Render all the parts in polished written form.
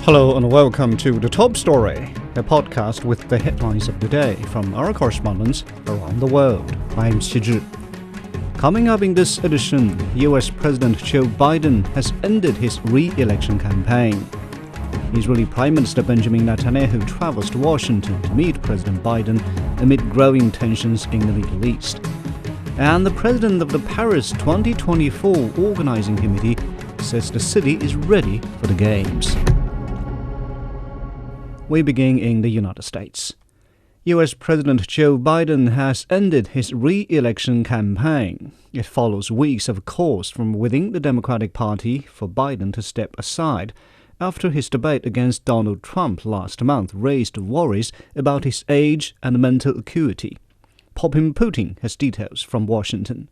Hello and welcome to The Top Story, a podcast with the headlines of the day from our correspondents around the world. I'm Xi Zhi. Coming up in this edition, US President Joe Biden has ended his re-election campaign. Israeli Prime Minister Benjamin Netanyahu travels to Washington to meet President Biden amid growing tensions in the Middle East. And the president of the Paris 2024 Organizing Committee says the city is ready for the Games. We begin in the United States. US President Joe Biden has ended his re-election campaign. It follows weeks of calls from within the Democratic Party for Biden to step aside after his debate against Donald Trump last month raised worries about his age and mental acuity. Popin Putin has details from Washington.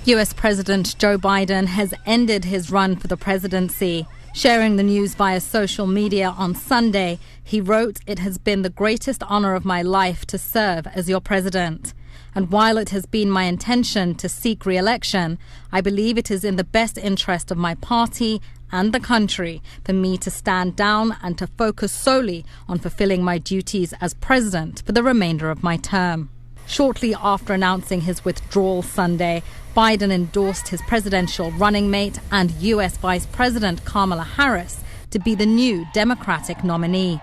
US President Joe Biden has ended his run for the presidency. Sharing the news via social media on Sunday, he wrote, "It has been the greatest honor of my life to serve as your president. And while it has been my intention to seek re-election, I believe it is in the best interest of my party and the country for me to stand down and to focus solely on fulfilling my duties as president for the remainder of my term." Shortly after announcing his withdrawal Sunday, Biden endorsed his presidential running mate and U.S. Vice President Kamala Harris to be the new Democratic nominee.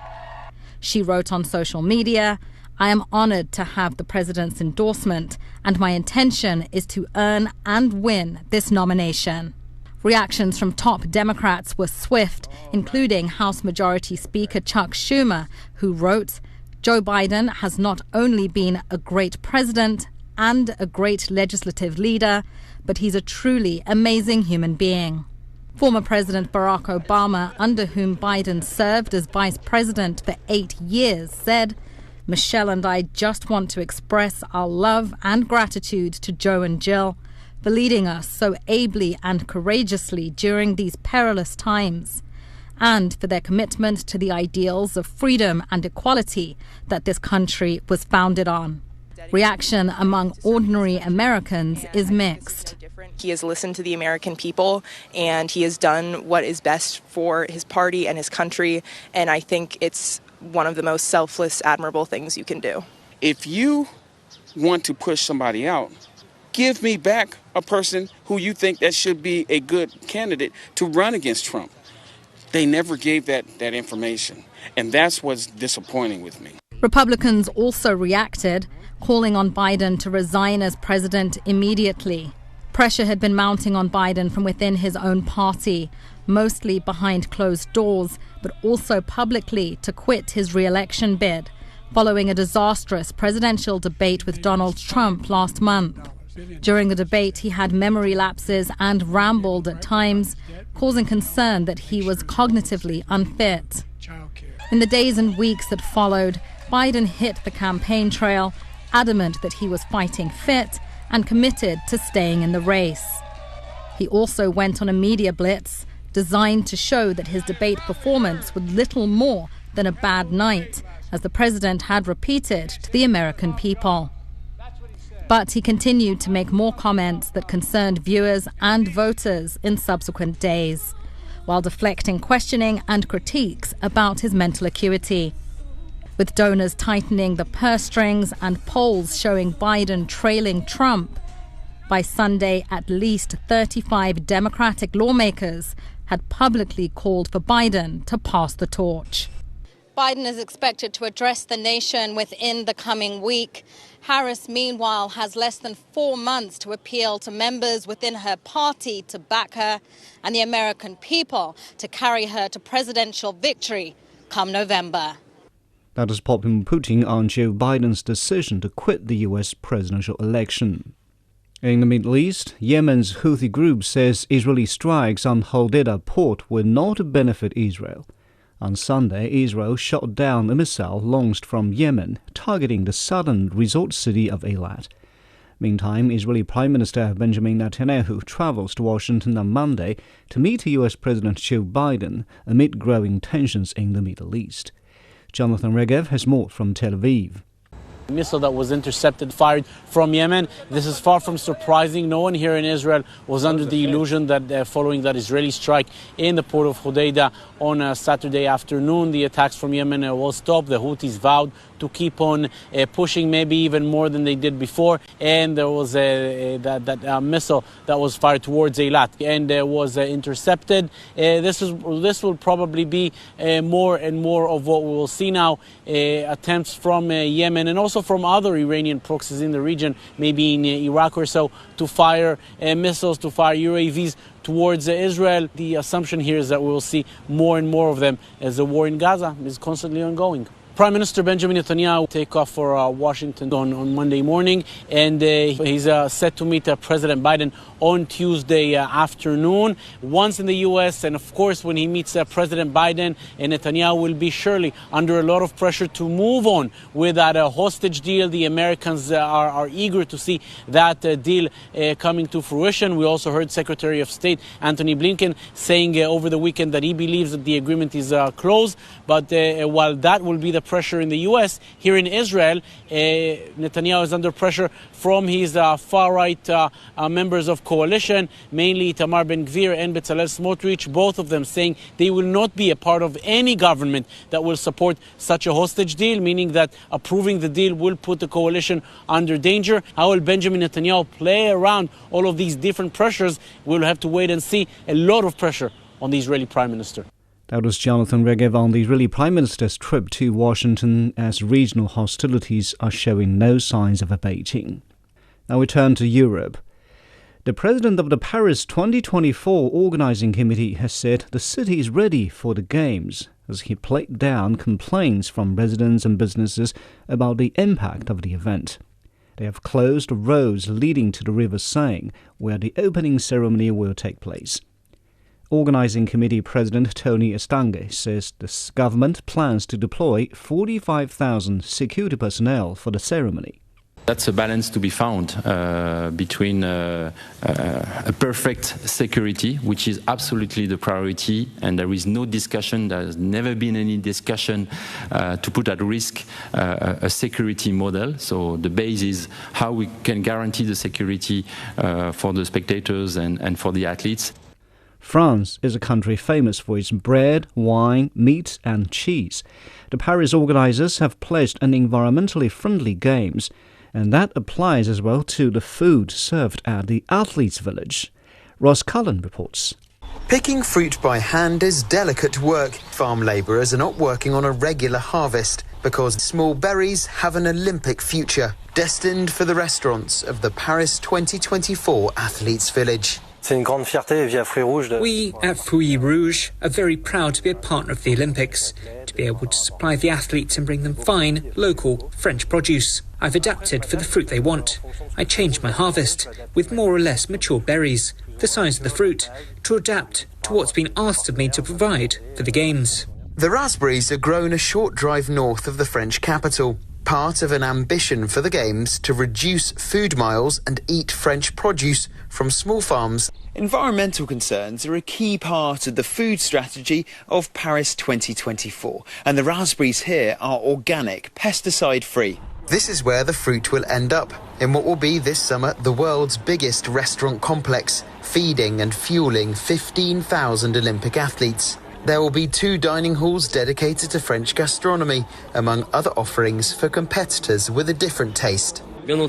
She wrote on social media, "I am honored to have the president's endorsement, and my intention is to earn and win this nomination." Reactions from top Democrats were swift, including House Majority Speaker Chuck Schumer, who wrote, "Joe Biden has not only been a great president and a great legislative leader, but he's a truly amazing human being." Former President Barack Obama, under whom Biden served as vice president for 8 years, said, "Michelle and I just want to express our love and gratitude to Joe and Jill for leading us so ably and courageously during these perilous times, and for their commitment to the ideals of freedom and equality that this country was founded on." Reaction among ordinary Americans is mixed. He has listened to the American people, and he has done what is best for his party and his country, and I think it's one of the most selfless, admirable things you can do. If you want to push somebody out, give me back a person who you think that should be a good candidate to run against Trump. They never gave that information, and that's what's disappointing with me. Republicans also reacted, calling on Biden to resign as president immediately. Pressure had been mounting on Biden from within his own party, mostly behind closed doors, but also publicly to quit his re-election bid, following a disastrous presidential debate with Donald Trump last month. During the debate, he had memory lapses and rambled at times, causing concern that he was cognitively unfit. In the days and weeks that followed, Biden hit the campaign trail, adamant that he was fighting fit and committed to staying in the race. He also went on a media blitz designed to show that his debate performance was little more than a bad night, as the president had repeated to the American people. But he continued to make more comments that concerned viewers and voters in subsequent days, while deflecting questioning and critiques about his mental acuity. With donors tightening the purse strings and polls showing Biden trailing Trump, by Sunday at least 35 Democratic lawmakers had publicly called for Biden to pass the torch. Biden is expected to address the nation within the coming week. Harris, meanwhile, has less than 4 months to appeal to members within her party to back her and the American people to carry her to presidential victory come November. That is Popin Putin on Joe Biden's decision to quit the U.S. presidential election. In the Middle East, Yemen's Houthi group says Israeli strikes on Hodeidah port will not benefit Israel. On Sunday, Israel shot down a missile launched from Yemen, targeting the southern resort city of Eilat. Meantime, Israeli Prime Minister Benjamin Netanyahu travels to Washington on Monday to meet U.S. President Joe Biden amid growing tensions in the Middle East. Jonathan Regev has more from Tel Aviv. Missile that was intercepted, fired from Yemen. This is far from surprising. No one here in Israel was under the illusion that following that Israeli strike in the port of Hodeidah on Saturday afternoon, the attacks from Yemen will stop. The Houthis vowed to keep on pushing, maybe even more than they did before. And there was that missile that was fired towards Eilat and was intercepted. This will probably be more and more of what we will see now. Attempts from Yemen and also from other Iranian proxies in the region, maybe in Iraq or so, to fire missiles, to fire UAVs towards Israel. The assumption here is that we will see more and more of them as the war in Gaza is constantly ongoing. Prime Minister Benjamin Netanyahu will take off for Washington on Monday morning, and he's set to meet President Biden on Tuesday afternoon. Once in the U.S., and of course when he meets President Biden, and Netanyahu will be surely under a lot of pressure to move on with that hostage deal. The Americans are eager to see that deal coming to fruition. We also heard Secretary of State Antony Blinken saying over the weekend that he believes that the agreement is close. But while that will be the pressure in the U.S., here in Israel, Netanyahu is under pressure from his far-right members of coalition, mainly Itamar Ben-Gvir and Bezalel Smotrich, both of them saying they will not be a part of any government that will support such a hostage deal, meaning that approving the deal will put the coalition under danger. How will Benjamin Netanyahu play around all of these different pressures? We'll have to wait and see. A lot of pressure on the Israeli Prime Minister. That was Jonathan Regev on the Israeli Prime Minister's trip to Washington as regional hostilities are showing no signs of abating. Now we turn to Europe. The president of the Paris 2024 Organizing Committee has said the city is ready for the Games as he played down complaints from residents and businesses about the impact of the event. They have closed roads leading to the River Seine, where the opening ceremony will take place. Organizing Committee President Tony Estangue says the government plans to deploy 45,000 security personnel for the ceremony. That's a balance to be found between a perfect security, which is absolutely the priority, and there is no discussion, there has never been any discussion to put at risk a security model. So the base is how we can guarantee the security for the spectators and for the athletes. France is a country famous for its bread, wine, meat and cheese. The Paris organizers have pledged an environmentally friendly Games, and that applies as well to the food served at the Athletes' Village. Ross Cullen reports. Picking fruit by hand is delicate work. Farm labourers are not working on a regular harvest because small berries have an Olympic future, destined for the restaurants of the Paris 2024 Athletes' Village. We at Fruits Rouge are very proud to be a partner of the Olympics, to be able to supply the athletes and bring them fine, local, French produce. I've adapted for the fruit they want. I changed my harvest with more or less mature berries, the size of the fruit, to adapt to what's been asked of me to provide for the Games. The raspberries are grown a short drive north of the French capital, part of an ambition for the Games to reduce food miles and eat French produce from small farms. Environmental concerns are a key part of the food strategy of Paris 2024, and the raspberries here are organic, pesticide-free. This is where the fruit will end up, in what will be this summer the world's biggest restaurant complex, feeding and fueling 15,000 Olympic athletes. There will be 2 dining halls dedicated to French gastronomy, among other offerings for competitors with a different taste. Of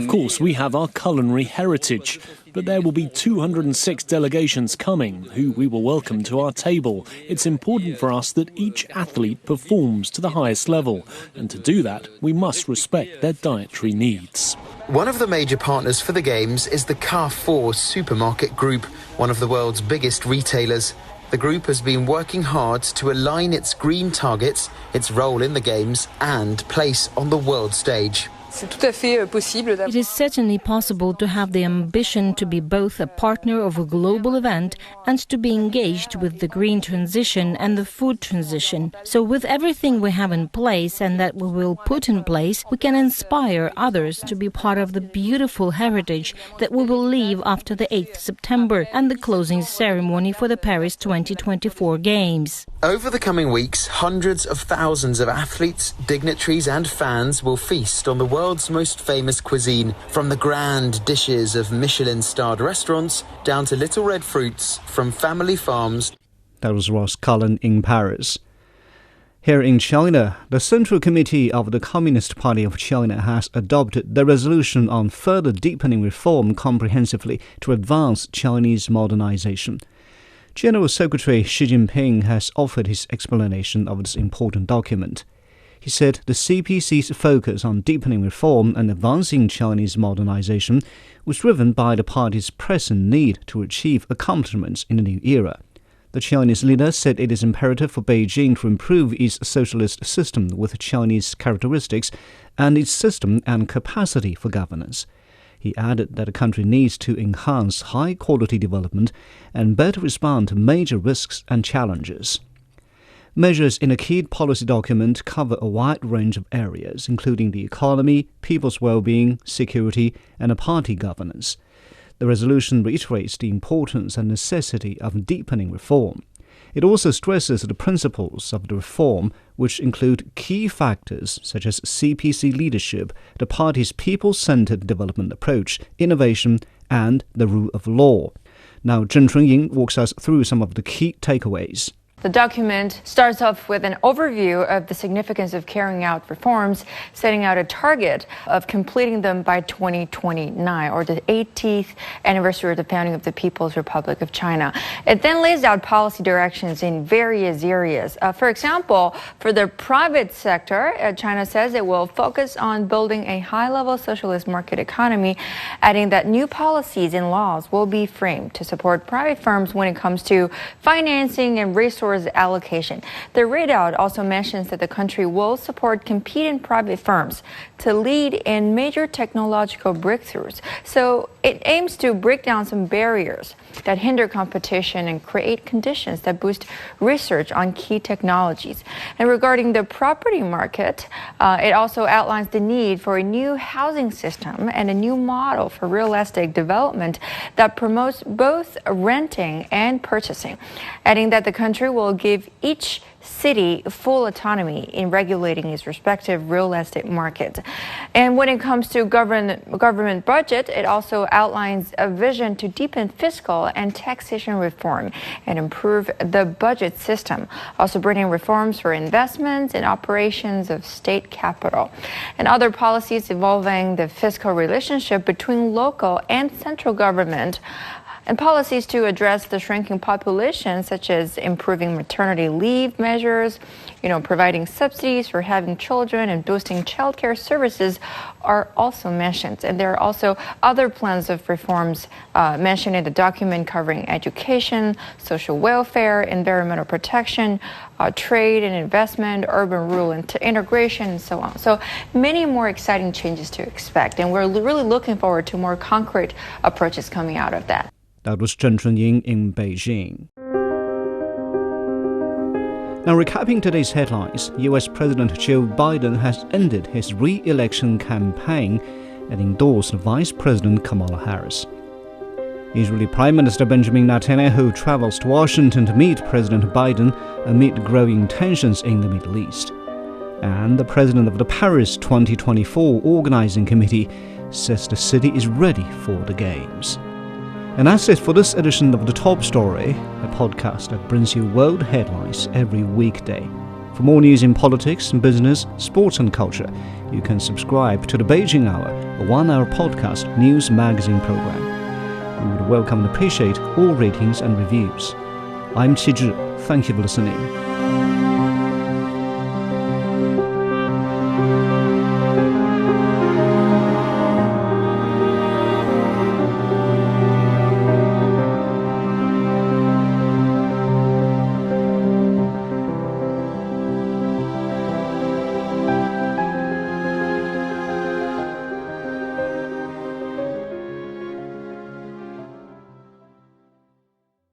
course, we have our culinary heritage, but there will be 206 delegations coming, who we will welcome to our table. It's important for us that each athlete performs to the highest level, and to do that, we must respect their dietary needs. One of the major partners for the Games is the Carrefour supermarket group, one of the world's biggest retailers. The group has been working hard to align its green targets, its role in the Games and place on the world stage. It is certainly possible to have the ambition to be both a partner of a global event and to be engaged with the green transition and the food transition. So with everything we have in place and that we will put in place, we can inspire others to be part of the beautiful heritage that we will leave after the 8th September and the closing ceremony for the Paris 2024 Games. Over the coming weeks, hundreds of thousands of athletes, dignitaries and fans will feast on the world's most famous cuisine, from the grand dishes of Michelin-starred restaurants down to little red fruits from family farms. That was Ross Cullen in Paris. Here in China, the Central Committee of the Communist Party of China has adopted the resolution on further deepening reform comprehensively to advance Chinese modernization. General Secretary Xi Jinping has offered his explanation of this important document. He said the CPC's focus on deepening reform and advancing Chinese modernization was driven by the party's present need to achieve accomplishments in the new era. The Chinese leader said it is imperative for Beijing to improve its socialist system with Chinese characteristics and its system and capacity for governance. He added that the country needs to enhance high-quality development and better respond to major risks and challenges. Measures in a key policy document cover a wide range of areas, including the economy, people's well-being, security, and party governance. The resolution reiterates the importance and necessity of deepening reform. It also stresses the principles of the reform, which include key factors such as CPC leadership, the party's people-centered development approach, innovation, and the rule of law. Now, Zheng Chunying walks us through some of the key takeaways. The document starts off with an overview of the significance of carrying out reforms, setting out a target of completing them by 2029, or the 80th anniversary of the founding of the People's Republic of China. It then lays out policy directions in various areas. For example, for the private sector, China says it will focus on building a high-level socialist market economy, adding that new policies and laws will be framed to support private firms when it comes to financing and resource allocation. The readout also mentions that the country will support competing private firms to lead in major technological breakthroughs. So it aims to break down some barriers that hinder competition and create conditions that boost research on key technologies. And regarding the property market, it also outlines the need for a new housing system and a new model for real estate development that promotes both renting and purchasing, adding that the country will give each city full autonomy in regulating its respective real estate market. And when it comes to government budget, it also outlines a vision to deepen fiscal and taxation reform and improve the budget system, also bringing reforms for investments and operations of state capital, and other policies involving the fiscal relationship between local and central government, and policies to address the shrinking population, such as improving maternity leave measures, providing subsidies for having children and boosting childcare services are also mentioned. And there are also other plans of reforms mentioned in the document covering education, social welfare, environmental protection, trade and investment, urban-rural integration, and so on. So many more exciting changes to expect, and we're really looking forward to more concrete approaches coming out of that. That was Zheng Chunying in Beijing. Now, recapping today's headlines, US President Joe Biden has ended his re-election campaign and endorsed Vice President Kamala Harris. Israeli Prime Minister Benjamin Netanyahu travels to Washington to meet President Biden amid growing tensions in the Middle East. And the president of the Paris 2024 Organizing Committee says the city is ready for the Games. And that's it for this edition of The Top Story, a podcast that brings you world headlines every weekday. For more news in politics, business, sports and culture, you can subscribe to The Beijing Hour, a one-hour podcast news magazine program. We would welcome and appreciate all ratings and reviews. I'm Qi Zhi. Thank you for listening.